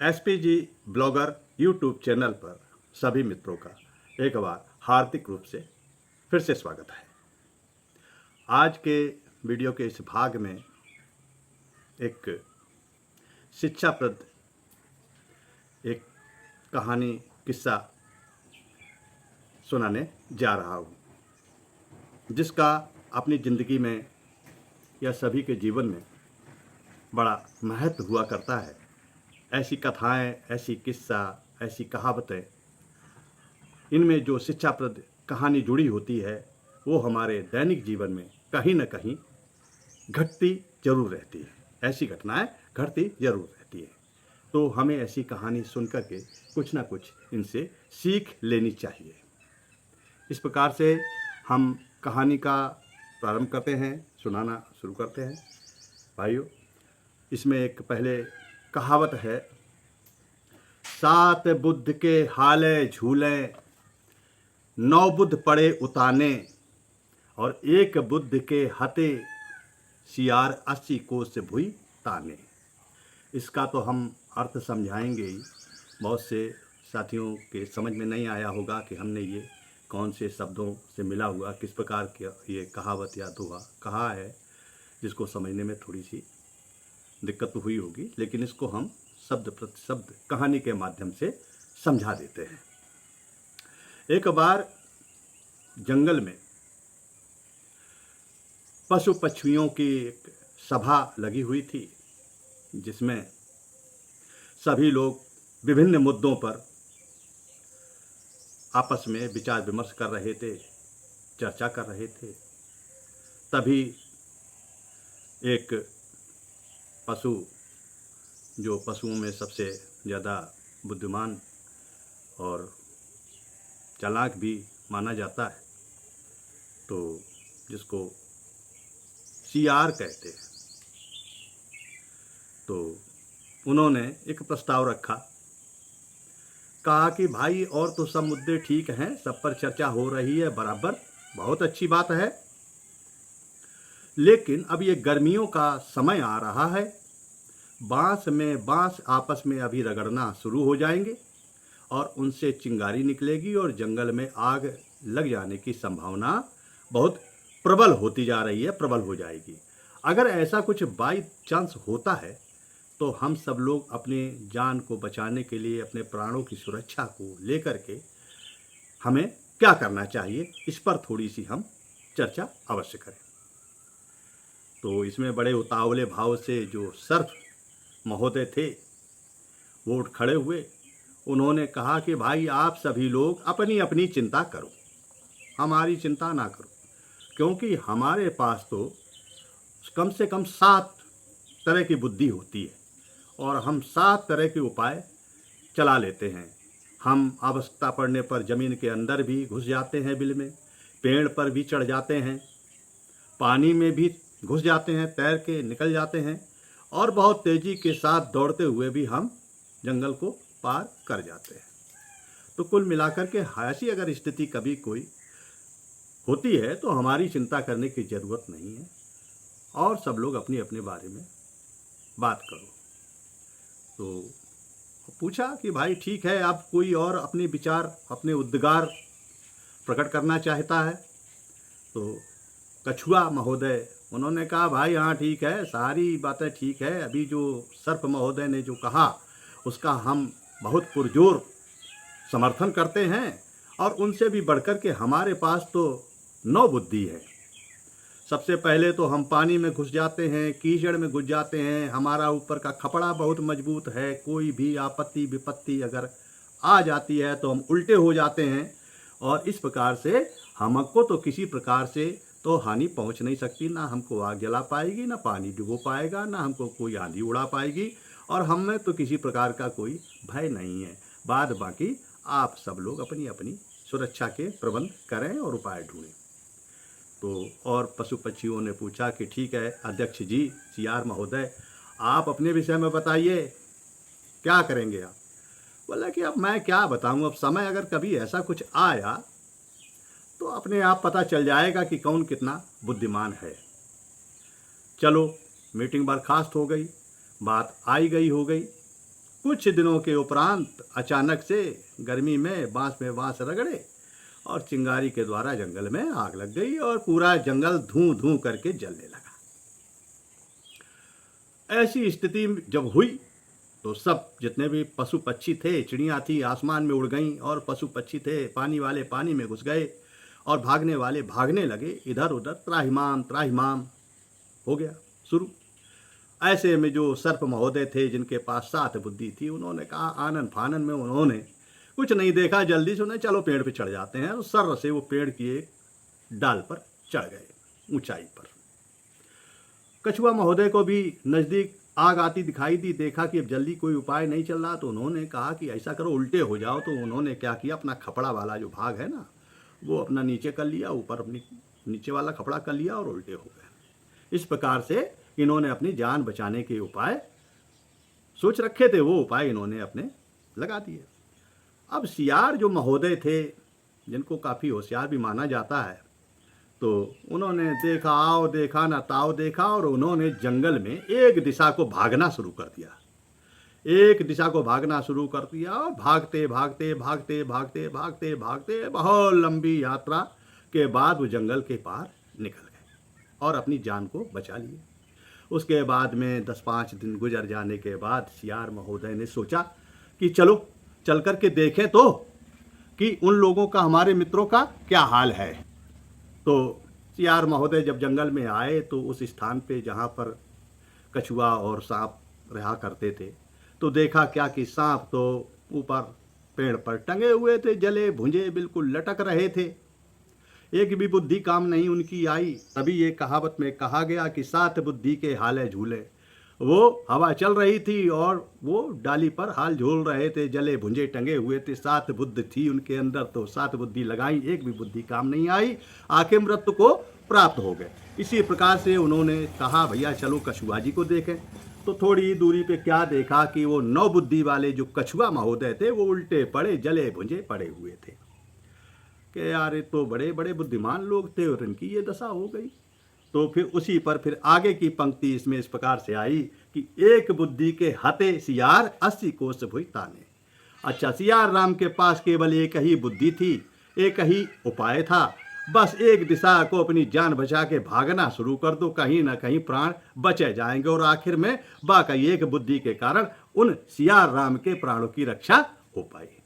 SPG blogger YouTube channel पर सभी मित्रों का एक बार हार्दिक रूप से फिर से स्वागत है। आज के वीडियो के इस भाग में एक शिक्षाप्रद एक कहानी किस्सा सुनाने जा रहा हूँ, जिसका अपनी ज़िंदगी में या सभी के जीवन में बड़ा महत्व हुआ करता है। ऐसी कथाएं, ऐसी किस्सा, ऐसी कहावतें, इनमें जो शिक्षाप्रद कहानी जुड़ी होती है वो हमारे दैनिक जीवन में कहीं न कहीं घटती जरूर रहती है। ऐसी घटनाएं घटती जरूर रहती है, तो हमें ऐसी कहानी सुन कर के कुछ ना कुछ इनसे सीख लेनी चाहिए। इस प्रकार से हम कहानी का प्रारंभ करते हैं, सुनाना शुरू करते हैं। भाइयों, इसमें एक पहले कहावत है, सात बुद्ध के हाले झूले, नौ बुद्ध पड़े उताने, और एक बुद्ध के हते, सियार 80 कोस से भुई ताने। इसका तो हम अर्थ समझाएंगे ही। बहुत से साथियों के समझ में नहीं आया होगा कि हमने ये कौन से शब्दों से मिला हुआ, किस प्रकार की ये कहावत या दोहा कहा है, जिसको समझने में थोड़ी सी दिक्कत तो हुई होगी, लेकिन इसको हम शब्द प्रति शब्द कहानी के माध्यम से समझा देते हैं। एक बार जंगल में पशु पक्षियों की एक सभा लगी हुई थी, जिसमें सभी लोग विभिन्न मुद्दों पर आपस में विचार विमर्श कर रहे थे, चर्चा कर रहे थे। तभी एक पशु, जो पशुओं में सबसे ज़्यादा बुद्धिमान और चालाक भी माना जाता है, तो जिसको सियार कहते हैं, तो उन्होंने एक प्रस्ताव रखा। कहा कि भाई, और तो सब मुद्दे ठीक हैं, सब पर चर्चा हो रही है बराबर, बहुत अच्छी बात है, लेकिन अब ये गर्मियों का समय आ रहा है, बांस आपस में अभी रगड़ना शुरू हो जाएंगे और उनसे चिंगारी निकलेगी और जंगल में आग लग जाने की संभावना बहुत प्रबल होती जा रही है, प्रबल हो जाएगी। अगर ऐसा कुछ बाई चांस होता है तो हम सब लोग अपने जान को बचाने के लिए, अपने प्राणों की सुरक्षा को लेकर के हमें क्या करना चाहिए, इस पर थोड़ी सी हम चर्चा अवश्य करें। तो इसमें बड़े उतावले भाव से जो सर्प महोदय थे वो उठ खड़े हुए। उन्होंने कहा कि भाई, आप सभी लोग अपनी अपनी चिंता करो, हमारी चिंता ना करो, क्योंकि हमारे पास तो कम से कम 7 तरह की बुद्धि होती है और हम 7 तरह के उपाय चला लेते हैं। हम आवश्यकता पड़ने पर ज़मीन के अंदर भी घुस जाते हैं बिल में, पेड़ पर भी चढ़ जाते हैं, पानी में भी घुस जाते हैं, तैर के निकल जाते हैं, और बहुत तेज़ी के साथ दौड़ते हुए भी हम जंगल को पार कर जाते हैं। तो कुल मिलाकर के ऐसी अगर स्थिति कभी कोई होती है तो हमारी चिंता करने की ज़रूरत नहीं है, और सब लोग अपने अपने बारे में बात करो। तो पूछा कि भाई ठीक है, आप कोई और अपने विचार, अपने उद्गार प्रकट करना चाहता है? तो कछुआ महोदय, उन्होंने कहा, भाई हाँ ठीक है, सारी बातें ठीक है, अभी जो सर्प महोदय ने जो कहा उसका हम बहुत पुरजोर समर्थन करते हैं, और उनसे भी बढ़कर के हमारे पास तो 9 बुद्धि है। सबसे पहले तो हम पानी में घुस जाते हैं, कीचड़ में घुस जाते हैं, हमारा ऊपर का खपड़ा बहुत मजबूत है, कोई भी आपत्ति विपत्ति अगर आ जाती है तो हम उल्टे हो जाते हैं, और इस प्रकार से हमको तो किसी प्रकार से तो हानि पहुंच नहीं सकती, ना हमको आग जला पाएगी, ना पानी डुबो पाएगा, ना हमको कोई आंधी उड़ा पाएगी, और हमें तो किसी प्रकार का कोई भय नहीं है। बाद बाकी आप सब लोग अपनी अपनी सुरक्षा के प्रबंध करें और उपाय ढूंढें। तो और पशु पक्षियों ने पूछा कि ठीक है अध्यक्ष जी, सियार महोदय, आप अपने विषय में बताइए, क्या करेंगे आप? बोला कि अब मैं क्या बताऊं, अब समय अगर कभी ऐसा कुछ आया तो अपने आप पता चल जाएगा कि कौन कितना बुद्धिमान है। चलो, मीटिंग बर्खास्त हो गई, बात आई गई हो गई। कुछ दिनों के उपरांत अचानक से गर्मी में बांस रगड़े और चिंगारी के द्वारा जंगल में आग लग गई और पूरा जंगल धूं धूं करके जलने लगा। ऐसी स्थिति जब हुई तो सब जितने भी पशु पक्षी थे, चिड़ियाँ थी आसमान में उड़ गईं और पशु पक्षी थे पानी वाले पानी में घुस गए और भागने वाले भागने लगे, इधर उधर त्राहिमाम त्राहिमाम हो गया शुरू। ऐसे में जो सर्प महोदय थे जिनके पास 7 बुद्धि थी, उन्होंने कहा आनन फानन में उन्होंने कुछ नहीं देखा, जल्दी से उन्हें चलो पेड़ पे चढ़ जाते हैं, और सर्र से वो पेड़ की एक डाल पर चढ़ गए ऊंचाई पर। कछुआ महोदय को भी नज़दीक आग आती दिखाई दी, देखा कि अब जल्दी कोई उपाय नहीं चल रहा, तो उन्होंने कहा कि ऐसा करो उल्टे हो जाओ। तो उन्होंने क्या किया, अपना खपड़ा वाला जो भाग है ना वो अपना नीचे कर लिया, ऊपर अपनी नीचे वाला खपड़ा कर लिया और उल्टे हो गए। इस प्रकार से इन्होंने अपनी जान बचाने के उपाय सोच रखे थे, वो उपाय इन्होंने अपने लगा दिए। अब सियार जो महोदय थे जिनको काफ़ी होशियार भी माना जाता है, तो उन्होंने देखा आओ देखा ना ताओ देखा और उन्होंने जंगल में एक दिशा को भागना शुरू कर दिया। एक दिशा को भागना शुरू कर दिया और भागते भागते भागते भागते भागते भागते बहुत लंबी यात्रा के बाद वो जंगल के पार निकल गए और अपनी जान को बचा लिए। उसके बाद में 10-5 दिन गुजर जाने के बाद सियार महोदय ने सोचा कि चलो चल कर के देखें तो कि उन लोगों का, हमारे मित्रों का क्या हाल है। तो सियार महोदय जब जंगल में आए तो उस स्थान पे जहाँ पर कछुआ और सांप रहा करते थे, तो देखा क्या कि सांप तो ऊपर पेड़ पर टंगे हुए थे, जले भुंजे बिल्कुल लटक रहे थे, एक भी बुद्धि काम नहीं उनकी आई। तभी ये कहावत में कहा गया कि 7 बुद्धि के हाले झूले। वो हवा चल रही थी और वो डाली पर हाल झूल रहे थे, जले भुंजे टंगे हुए थे, 7 बुद्धि थी उनके अंदर, तो 7 बुद्धि लगाई, एक भी बुद्धि काम नहीं आई, आखिर मृत्यु को प्राप्त हो गए। इसी प्रकार से उन्होंने कहा भैया चलो कछुआ जी को देखें। तो थोड़ी दूरी पे क्या देखा कि वो 9 बुद्धि वाले जो कछुआ महोदय थे वो उल्टे पड़े, जले भुंजे पड़े हुए थे कि यार ये तो बड़े बड़े बुद्धिमान लोग थे और इनकी ये दशा हो गई। तो फिर उसी पर फिर आगे की पंक्ति इसमें इस प्रकार से आई कि एक बुद्धि के हते सियार 80 कोस भुई ताने। अच्छा, सियार राम के पास केवल एक ही बुद्धि थी, एक ही उपाय था, बस एक दिशा को अपनी जान बचा के भागना शुरू कर दो, कहीं ना कहीं प्राण बचे जाएंगे और आखिर में बाकी एक बुद्धि के कारण उन सियार राम के प्राणों की रक्षा हो पाई।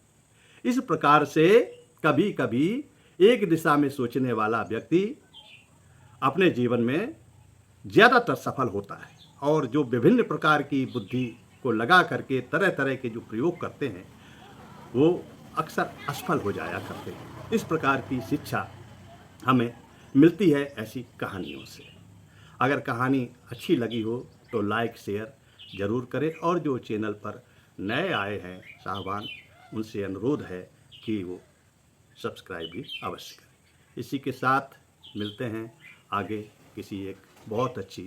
इस प्रकार से कभी कभी एक दिशा में सोचने वाला व्यक्ति अपने जीवन में ज़्यादातर सफल होता है और जो विभिन्न प्रकार की बुद्धि को लगा करके तरह तरह के जो प्रयोग करते हैं वो अक्सर असफल हो जाया करते हैं। इस प्रकार की शिक्षा हमें मिलती है ऐसी कहानियों से। अगर कहानी अच्छी लगी हो तो लाइक शेयर ज़रूर करें और जो चैनल पर नए आए हैं साहबान, उनसे अनुरोध है कि वो सब्सक्राइब भी अवश्य करें। इसी के साथ मिलते हैं आगे किसी एक बहुत अच्छी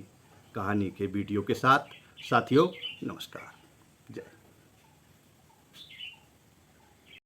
कहानी के वीडियो के साथ। साथियों नमस्कार, जय।